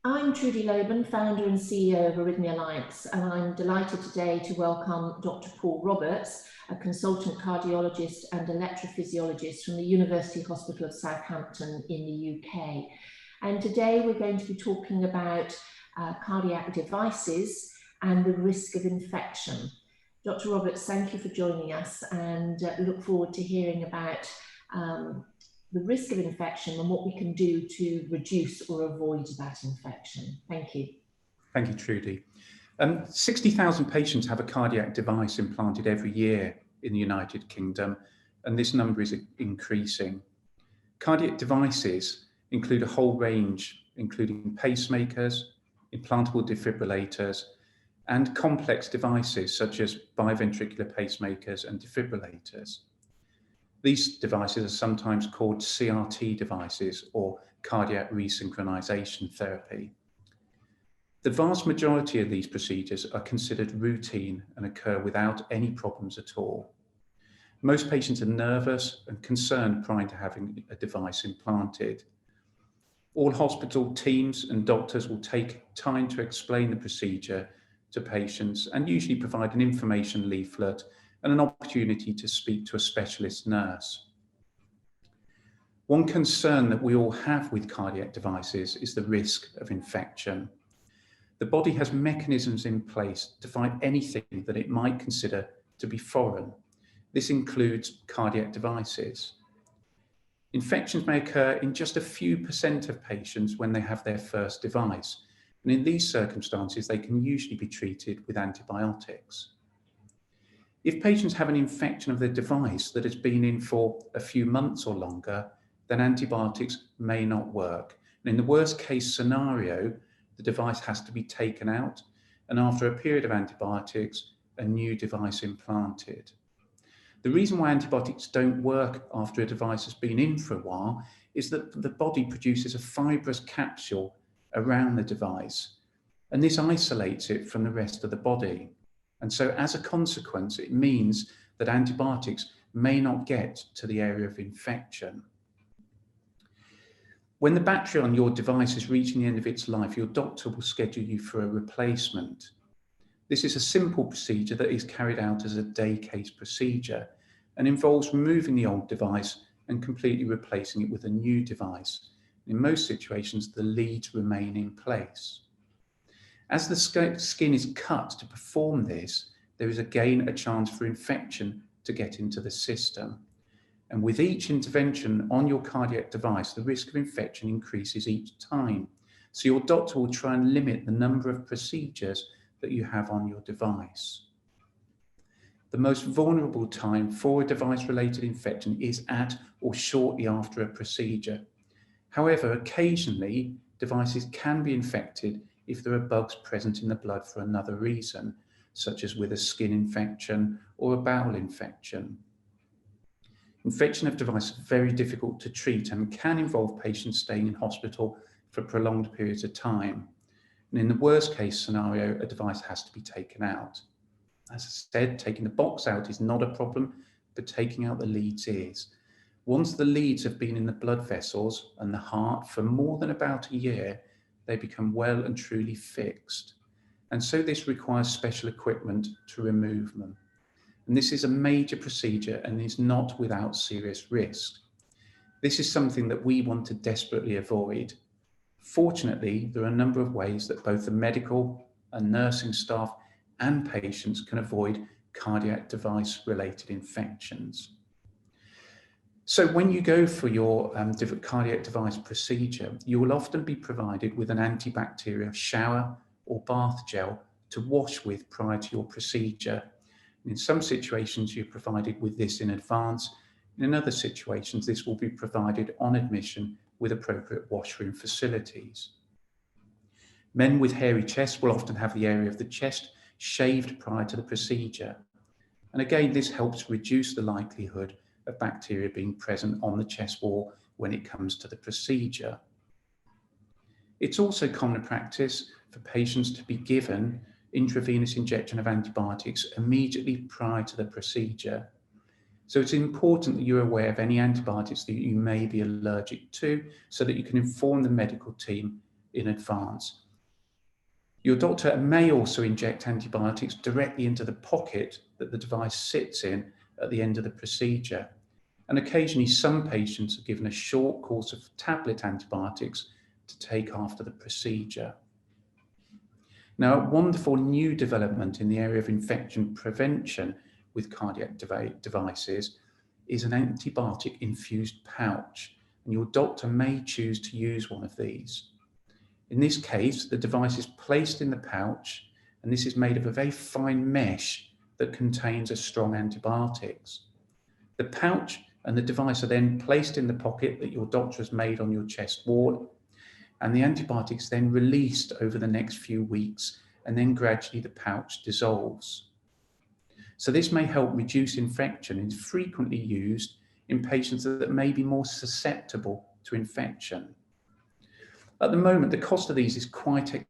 I'm Trudie Lobban, founder and CEO of Arrhythmia Alliance, and I'm delighted today to welcome Dr. Paul Roberts, a consultant cardiologist and electrophysiologist from the University Hospital of Southampton in the UK. And today we're going to be talking about cardiac devices and the risk of infection. Dr. Roberts, thank you for joining us, and look forward to hearing about the risk of infection and what we can do to reduce or avoid that infection. Thank you. Thank you, Trudie. 60,000 patients have a cardiac device implanted every year in the United Kingdom, and this number is increasing. Cardiac devices include a whole range, including pacemakers, implantable defibrillators, and complex devices such as biventricular pacemakers and defibrillators. These devices are sometimes called CRT devices, or cardiac resynchronization therapy. The vast majority of these procedures are considered routine and occur without any problems at all. Most patients are nervous and concerned prior to having a device implanted. All hospital teams and doctors will take time to explain the procedure to patients and usually provide an information leaflet and an opportunity to speak to a specialist nurse. One concern that we all have with cardiac devices is the risk of infection. The body has mechanisms in place to fight anything that it might consider to be foreign. This includes cardiac devices. Infections may occur in just a few % of patients when they have their first device, and in these circumstances they can usually be treated with antibiotics. If patients have an infection of the device that has been in for a few months or longer, then antibiotics may not work. And in the worst case scenario, the device has to be taken out, and after a period of antibiotics, a new device implanted. The reason why antibiotics don't work after a device has been in for a while is that the body produces a fibrous capsule around the device, and this isolates it from the rest of the body. And so as a consequence, it means that antibiotics may not get to the area of infection. When the battery on your device is reaching the end of its life, your doctor will schedule you for a replacement. This is a simple procedure that is carried out as a day case procedure and involves removing the old device and completely replacing it with a new device. In most situations, the leads remain in place. As the skin is cut to perform this, there is again a chance for infection to get into the system. And with each intervention on your cardiac device, the risk of infection increases each time. So your doctor will try and limit the number of procedures that you have on your device. The most vulnerable time for a device-related infection is at or shortly after a procedure. However, occasionally, devices can be infected if there are bugs present in the blood for another reason, such as with a skin infection or a bowel infection. Infection of devices is very difficult to treat and can involve patients staying in hospital for prolonged periods of time. And in the worst case scenario, a device has to be taken out. As I said, taking the box out is not a problem, but taking out the leads is. Once the leads have been in the blood vessels and the heart for more than about a year, they become well and truly fixed. And so this requires special equipment to remove them. And this is a major procedure and is not without serious risk. This is something that we want to desperately avoid. Fortunately, there are a number of ways that both the medical and nursing staff and patients can avoid cardiac device-related infections. So when you go for your cardiac device procedure, you will often be provided with an antibacterial shower or bath gel to wash with prior to your procedure. In some situations, you're provided with this in advance. In other situations, this will be provided on admission with appropriate washroom facilities. Men with hairy chests will often have the area of the chest shaved prior to the procedure. And again, this helps reduce the likelihood of bacteria being present on the chest wall when it comes to the procedure. It's also common practice for patients to be given intravenous injection of antibiotics immediately prior to the procedure. So it's important that you're aware of any antibiotics that you may be allergic to so that you can inform the medical team in advance. Your doctor may also inject antibiotics directly into the pocket that the device sits in at the end of the procedure. And occasionally some patients are given a short course of tablet antibiotics to take after the procedure. Now, a wonderful new development in the area of infection prevention with cardiac devices is an antibiotic-infused pouch, and your doctor may choose to use one of these. In this case, the device is placed in the pouch, and this is made of a very fine mesh that contains a strong antibiotics. The pouch and the device are then placed in the pocket that your doctor has made on your chest wall, and the antibiotics then released over the next few weeks, and then gradually the pouch dissolves. So this may help reduce infection and is frequently used in patients that may be more susceptible to infection. At the moment, the cost of these is quite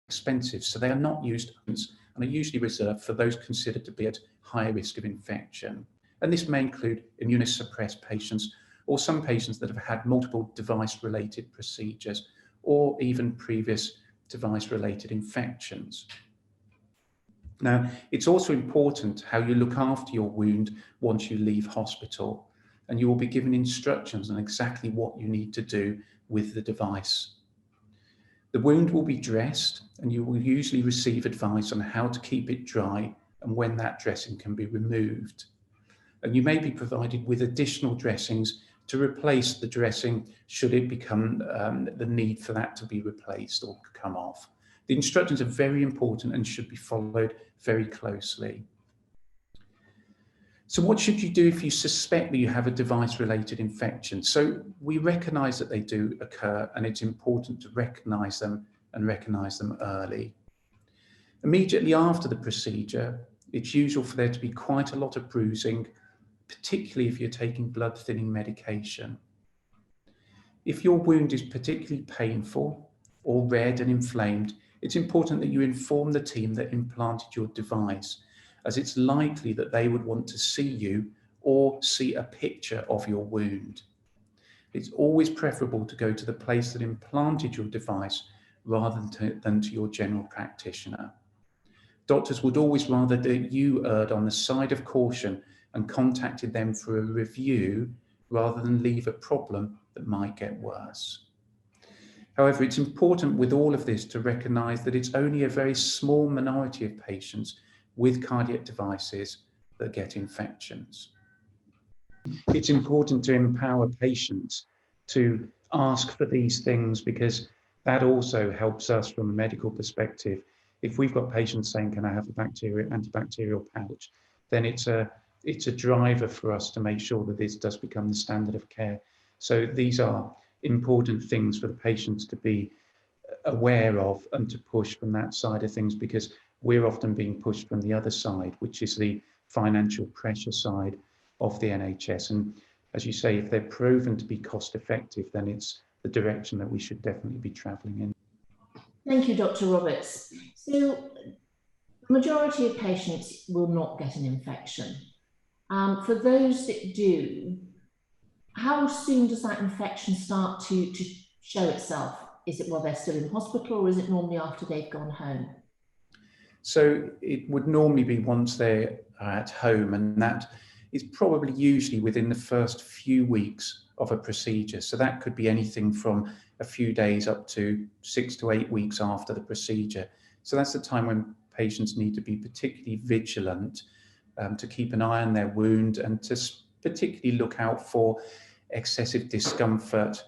expensive, so they are not used and are usually reserved for those considered to be at higher risk of infection. And this may include immunosuppressed patients or some patients that have had multiple device-related procedures or even previous device-related infections. Now, it's also important how you look after your wound once you leave hospital, and you will be given instructions on exactly what you need to do with the device. The wound will be dressed, and you will usually receive advice on how to keep it dry and when that dressing can be removed. And you may be provided with additional dressings to replace the dressing should it become the need for that to be replaced or come off. The instructions are very important and should be followed very closely. So what should you do if you suspect that you have a device-related infection? So we recognise that they do occur, and it's important to recognise them and recognise them early. Immediately after the procedure, it's usual for there to be quite a lot of bruising, particularly if you're taking blood-thinning medication. If your wound is particularly painful or red and inflamed, it's important that you inform the team that implanted your device, as it's likely that they would want to see you or see a picture of your wound. It's always preferable to go to the place that implanted your device rather than to your general practitioner. Doctors would always rather that you erred on the side of caution and contacted them for a review rather than leave a problem that might get worse. However, it's important with all of this to recognise that it's only a very small minority of patients with cardiac devices that get infections. It's important to empower patients to ask for these things, because that also helps us from a medical perspective. If we've got patients saying, can I have a antibacterial pouch, then it's a driver for us to make sure that this does become the standard of care. So these are important things for the patients to be aware of and to push from that side of things, because we're often being pushed from the other side, which is the financial pressure side of the NHS. And as you say, if they're proven to be cost effective, then it's the direction that we should definitely be travelling in. Thank you, Dr. Roberts. So the majority of patients will not get an infection. For those that do, how soon does that infection start to show itself? Is it while they're still in hospital, or is it normally after they've gone home? So it would normally be once they're at home, and that is probably usually within the first few weeks of a procedure. So that could be anything from a few days up to 6 to 8 weeks after the procedure. So that's the time when patients need to be particularly vigilant to keep an eye on their wound, and to particularly look out for excessive discomfort,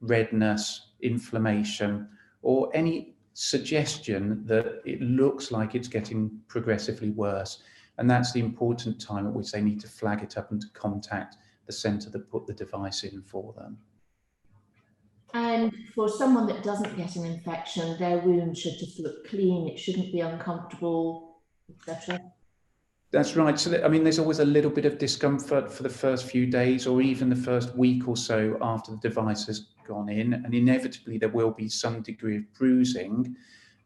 redness, inflammation, or any suggestion that it looks like it's getting progressively worse. And that's the important time at which they need to flag it up and to contact the centre that put the device in for them. And for someone that doesn't get an infection, their wound should just look clean, it shouldn't be uncomfortable, etc. That's right. So, I mean, there's always a little bit of discomfort for the first few days, or even the first week or so after the device has gone in, and inevitably there will be some degree of bruising.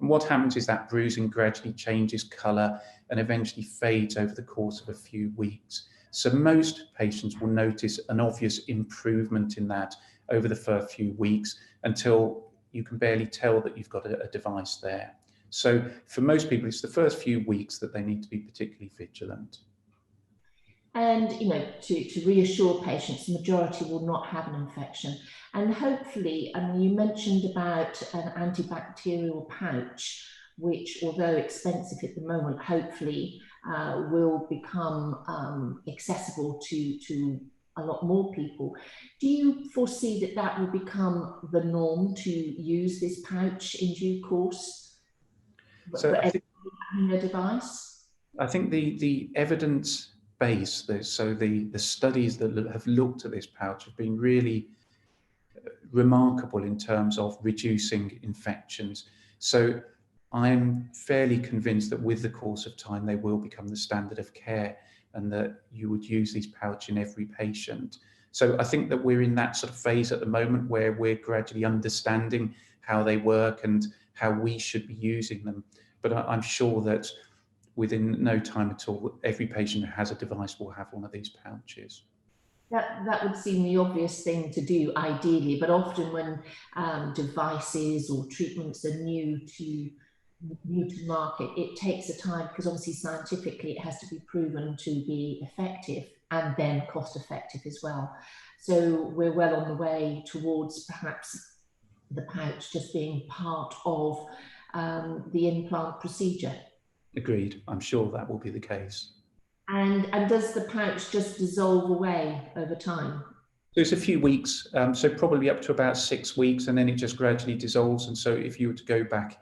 And what happens is that bruising gradually changes colour and eventually fades over the course of a few weeks. So most patients will notice an obvious improvement in that over the first few weeks until you can barely tell that you've got a device there. So for most people, it's the first few weeks that they need to be particularly vigilant. And, you know, to reassure patients, the majority will not have an infection. And hopefully, I mean, you mentioned about an antibacterial pouch, which, although expensive at the moment, hopefully will become accessible to a lot more people. Do you foresee that that will become the norm to use this pouch in due course? So I think, having a device? I think the evidence base, so the studies that have looked at this pouch have been really remarkable in terms of reducing infections. So I'm fairly convinced that with the course of time, they will become the standard of care and that you would use these pouch in every patient. So I think that we're in that sort of phase at the moment where we're gradually understanding how they work and how we should be using them. But I'm sure that within no time at all, every patient who has a device will have one of these pouches. That would seem the obvious thing to do, ideally, but often when devices or treatments are new to market, it takes a time, because obviously scientifically it has to be proven to be effective and then cost effective as well. So we're well on the way towards perhaps the pouch just being part of the implant procedure. Agreed. I'm sure that will be the case. And does the pouch just dissolve away over time? So it's a few weeks, so probably up to about 6 weeks, and then it just gradually dissolves. And so if you were to go back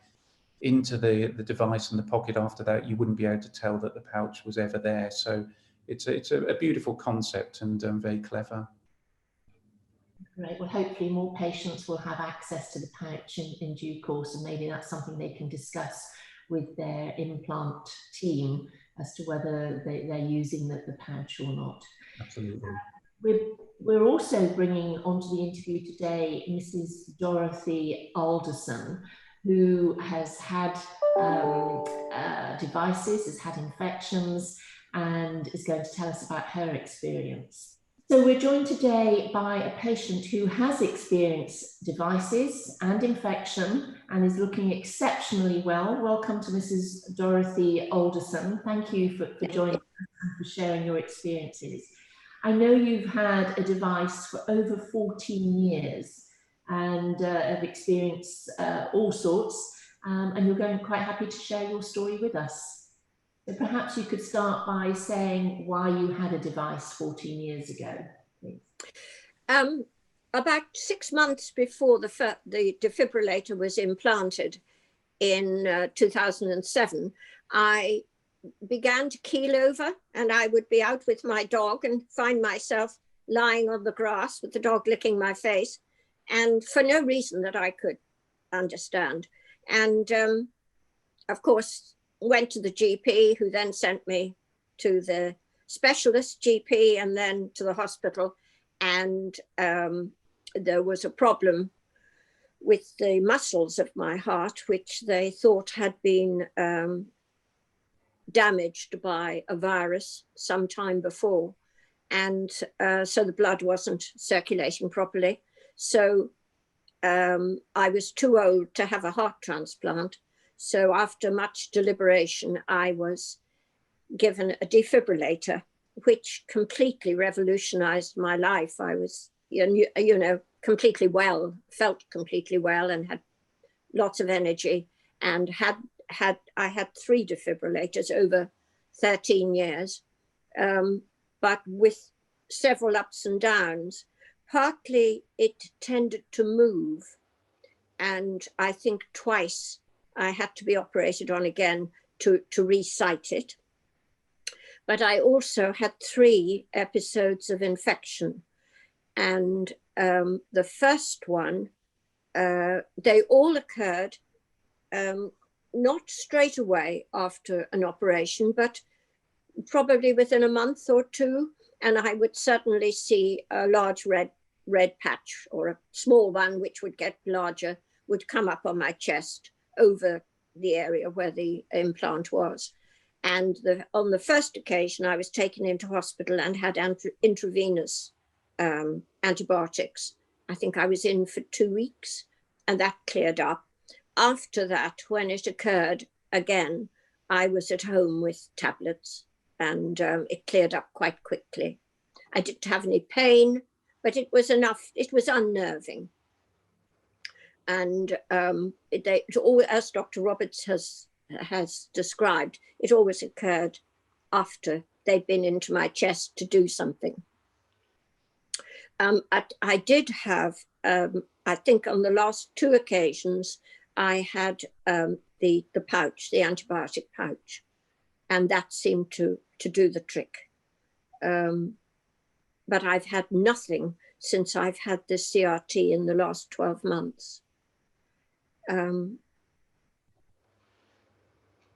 into the device in the pocket after that, you wouldn't be able to tell that the pouch was ever there. So it's a beautiful concept and very clever. Great. Well, hopefully more patients will have access to the pouch in due course, and maybe that's something they can discuss with their implant team as to whether they're using the pouch or not. Absolutely. We're also bringing onto the interview today Mrs. Dorothy Alderson, who has had devices, has had infections, and is going to tell us about her experience. So we're joined today by a patient who has experienced devices and infection and is looking exceptionally well. Welcome to Mrs. Dorothy Alderson. Thank you for joining us and for sharing your experiences. I know you've had a device for over 14 years and have experienced all sorts, and you're going quite happy to share your story with us. So perhaps you could start by saying why you had a device 14 years ago, please. About 6 months before the defibrillator was implanted in 2007, I began to keel over, and I would be out with my dog and find myself lying on the grass with the dog licking my face, and for no reason that I could understand. And of course, went to the GP, who then sent me to the specialist GP and then to the hospital. And there was a problem with the muscles of my heart, which they thought had been damaged by a virus some time before. And so the blood wasn't circulating properly. So I was too old to have a heart transplant. So after much deliberation, I was given a defibrillator, which completely revolutionized my life. I was, you know, completely well, felt completely well, and had lots of energy, and I had 3 defibrillators over 13 years, but with several ups and downs. Partly it tended to move, and I think twice I had to be operated on again to recite it. But I also had 3 episodes of infection. And the first one, they all occurred not straight away after an operation, but probably within a month or 2. And I would certainly see a large red patch, or a small one, which would get larger, would come up on my chest over the area where the implant was. And on the first occasion, I was taken into hospital and had intravenous antibiotics I think I was in for 2 weeks, and that cleared up. After that, when it occurred again, I was at home with tablets, and it cleared up quite quickly. I didn't have any pain, but it was enough. It was unnerving. And as Dr. Roberts has described, it always occurred after they'd been into my chest to do something. I did have, I think on the last 2 occasions, I had the pouch, the antibiotic pouch, and that seemed to do the trick. But I've had nothing since I've had this CRT in the last 12 months.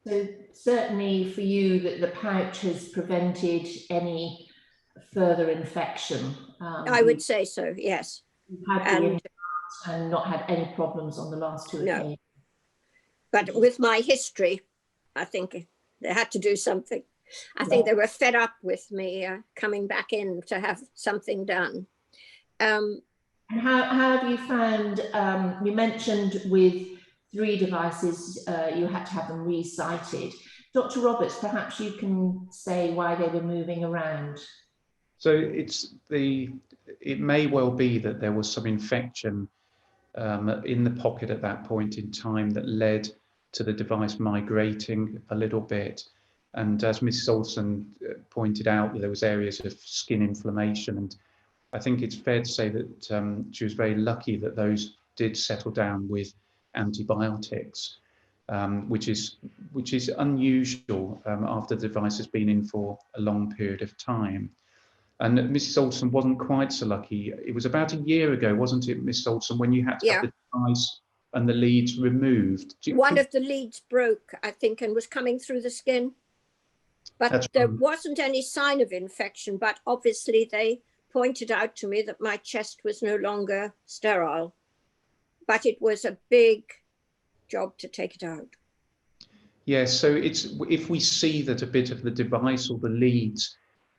So certainly for you, that the pouch has prevented any further infection. I would say so, yes. You've had the implant and not had any problems on the last 2 occasions. No. But with my history, I think they had to do something. I think they were fed up with me coming back in to have something done. And how have you found, you mentioned with 3 devices, you had to have them resighted. Dr. Roberts, perhaps you can say why they were moving around. So it may well be that there was some infection in the pocket at that point in time that led to the device migrating a little bit. And as Mrs. Alderson pointed out, there was areas of skin inflammation. And I think it's fair to say that she was very lucky that those did settle down with antibiotics, which is unusual after the device has been in for a long period of time. And Mrs. Alderson wasn't quite so lucky. It was about a year ago, wasn't it, Mrs. Alderson, when you had to have the device and the leads removed? One of the leads broke, I think, and was coming through the skin. But there wasn't any sign of infection, but obviously they pointed out to me that my chest was no longer sterile. But it was a big job to take it out. Yes, so if we see that a bit of the device or the leads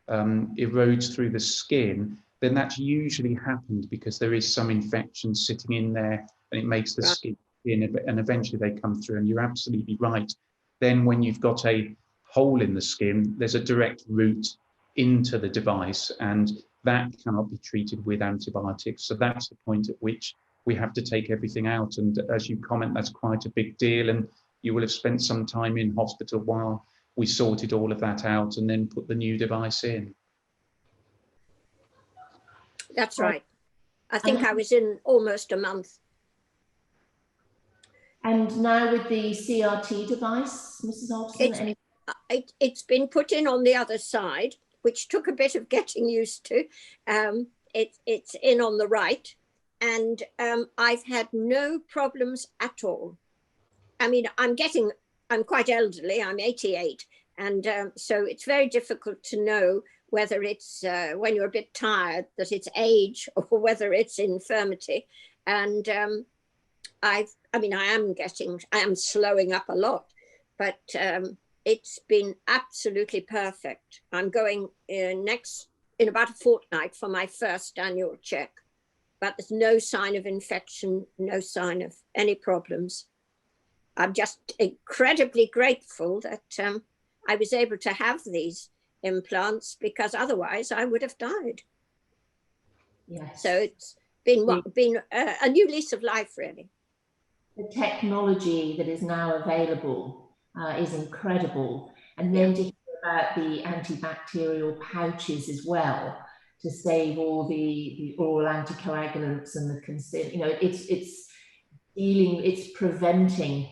erodes through the skin, then that's usually happened because there is some infection sitting in there and it makes the skin in, and eventually they come through. And you're absolutely right. Then when you've got a hole in the skin, there's a direct route into the device, and that cannot be treated with antibiotics. So that's the point at which we have to take everything out. And as you comment, that's quite a big deal. And you will have spent some time in hospital while we sorted all of that out and then put the new device in. That's right. I think I was in almost a month. And now with the CRT device, Mrs. Alderson? It's been put in on the other side, which took a bit of getting used to. It's in on the right, and I've had no problems at all. I mean, I'm quite elderly, I'm 88, and so it's very difficult to know whether it's, when you're a bit tired, that it's age or whether it's infirmity. And I am slowing up a lot, but it's been absolutely perfect. I'm going in about a fortnight for my first annual check, but there's no sign of infection, no sign of any problems. I'm just incredibly grateful that I was able to have these implants, because otherwise I would have died. Yes. So it's been a new lease of life, really. The technology that is now available is incredible. And then to hear about the antibacterial pouches as well, to save all the oral anticoagulants and the consent, you know, it's preventing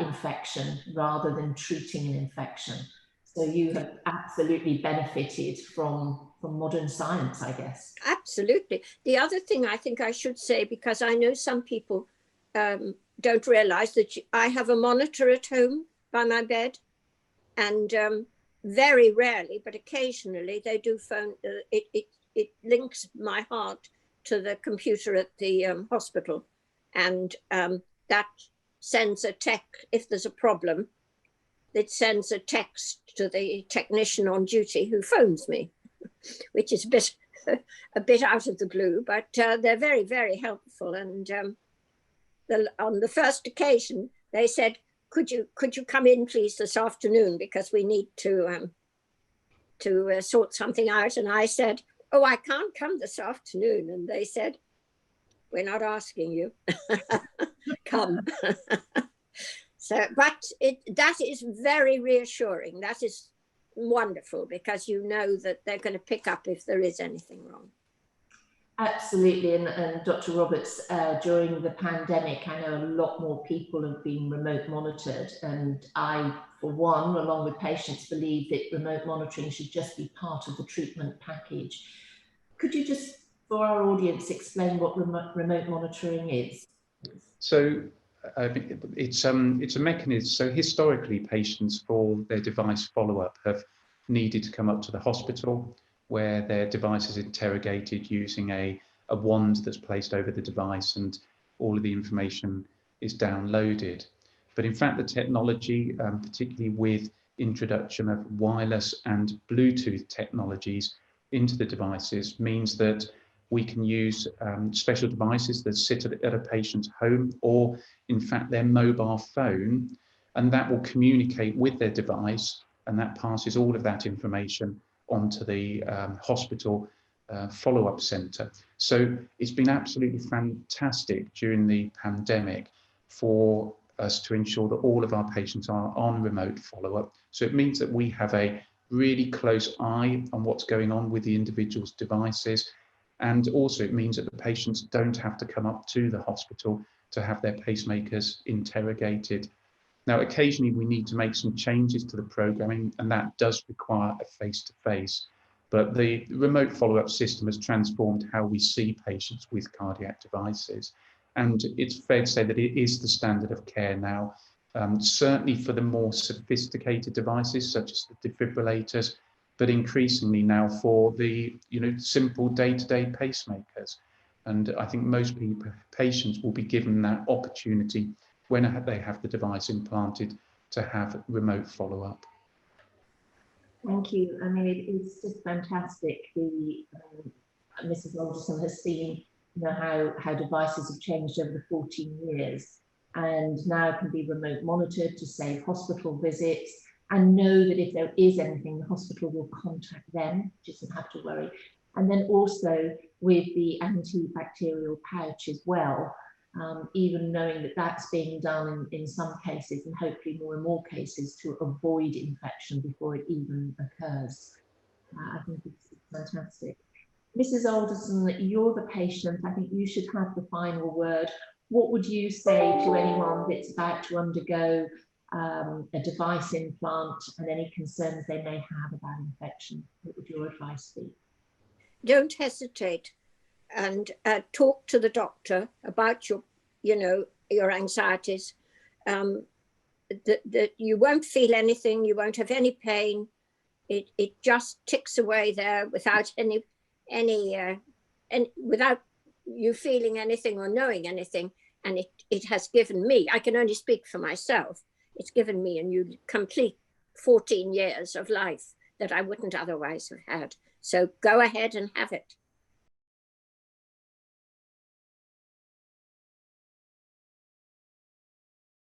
infection rather than treating an infection. So you have absolutely benefited from modern science, I guess. Absolutely. The other thing I think I should say, because I know some people don't realize that I have a monitor at home by my bed, and very rarely, but occasionally, they do phone. It links my heart to the computer at the hospital, and that sends a text if there's a problem. It sends a text to the technician on duty who phones me, which is a bit a bit out of the blue, but they're very, very helpful. And on the first occasion, they said, could you come in, please, this afternoon, because we need to sort something out. And I said, oh, I can't come this afternoon. And they said, we're not asking you. Come. So, but that is very reassuring. That is wonderful, because you know that they're going to pick up if there is anything wrong. Absolutely, and Dr. Roberts, during the pandemic, I know a lot more people have been remote monitored, and I, for one, along with patients, believe that remote monitoring should just be part of the treatment package. Could you just, for our audience, explain what remote monitoring is? So it's a mechanism. So historically, patients for their device follow-up have needed to come up to the hospital, where their device is interrogated using a wand that's placed over the device, and all of the information is downloaded. But in fact, the technology, particularly with introduction of wireless and Bluetooth technologies into the devices, means that we can use special devices that sit at a patient's home, or in fact their mobile phone, and that will communicate with their device, and that passes all of that information onto the hospital follow-up centre. So it's been absolutely fantastic during the pandemic for us to ensure that all of our patients are on remote follow-up. So it means that we have a really close eye on what's going on with the individual's devices. And also it means that the patients don't have to come up to the hospital to have their pacemakers interrogated. Now, occasionally we need to make some changes to the programming, and that does require a face-to-face. But the remote follow-up system has transformed how we see patients with cardiac devices. And it's fair to say that it is the standard of care now, certainly for the more sophisticated devices, such as the defibrillators, but increasingly now for the simple day-to-day pacemakers. And I think most patients will be given that opportunity when they have the device implanted to have remote follow-up. Thank you. I mean, it's just fantastic. Mrs. Alderson has seen how devices have changed over the 14 years, and now can be remote monitored to save hospital visits, and know that if there is anything, the hospital will contact them, doesn't have to worry. And then also with the antibacterial pouch as well, even knowing that that's being done in some cases, and hopefully more and more cases, to avoid infection before it even occurs. I think it's fantastic. Mrs. Alderson, you're the patient. I think you should have the final word. What would you say to anyone that's about to undergo a device implant, and any concerns they may have about infection? What would your advice be? Don't hesitate, and talk to the doctor about your anxieties. That you won't feel anything, you won't have any pain. It just ticks away there without without you feeling anything or knowing anything. And it has given me, I can only speak for myself, it's given me a new complete 14 years of life that I wouldn't otherwise have had. So go ahead and have it.